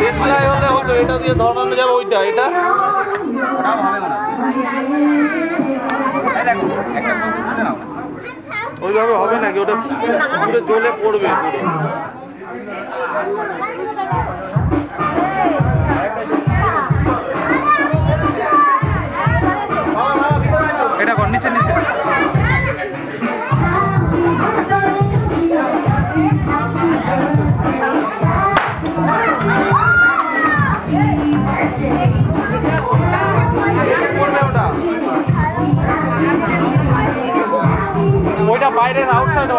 দেশলাই হলে হতো, এটা দিয়ে ধরানো যাবে। ওইটা এটা ওইভাবে হবে নাকি? ওটা পুরো জ্বলে পড়বে পুরো। এটা কর, নিচে নিচে। ওইটা বাইরে আউটসাইড।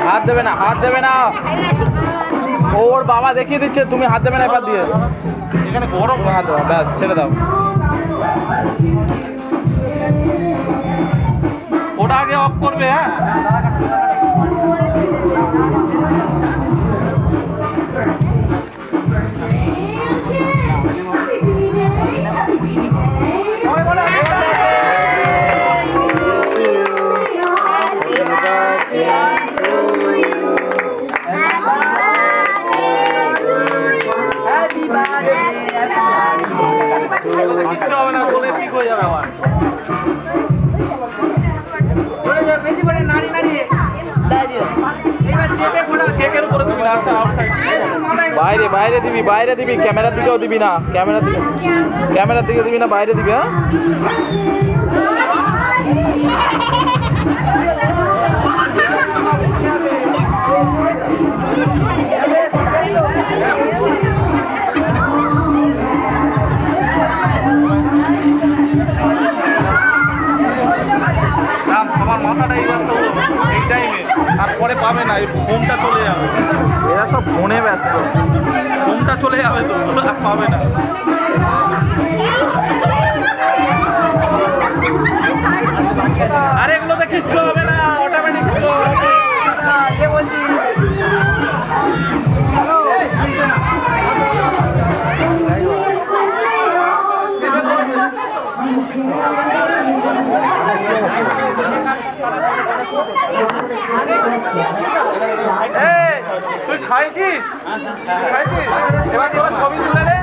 হাত দেবে না, হাত দেবে না। ওর বাবা দেখিয়ে দিচ্ছে, তুমি হাত দেবে না এবার দিয়ে। এখানে গরম, হাত দেওয়া, ব্যাস ছেড়ে দাও। ওটা আগে অফ করবে। হ্যাঁ, কিচ্ছু হবে না, বলে ঠিক হয়ে যাবে আমার। বাইরে বাইরে দিবি, বাইরে দিবি, ক্যামেরার দিকেও দিবি না, ক্যামেরার দিকে দিবি না, বাইরে দিবি। হ্যাঁ, সবার মাথাটা এইবার তো এই টাইমে, তারপরে পাবে না, এই ফোনটা চলে যাবে। এরা সব ফোনে ব্যস্ত, ফোনটা চলে যাবে তো, আর পাবে না। আরে এগুলোতে কিচ্ছু হবে না, অটোমেটিক বলছি। তুই খাইছিস? এবার ছবি তুলে নে।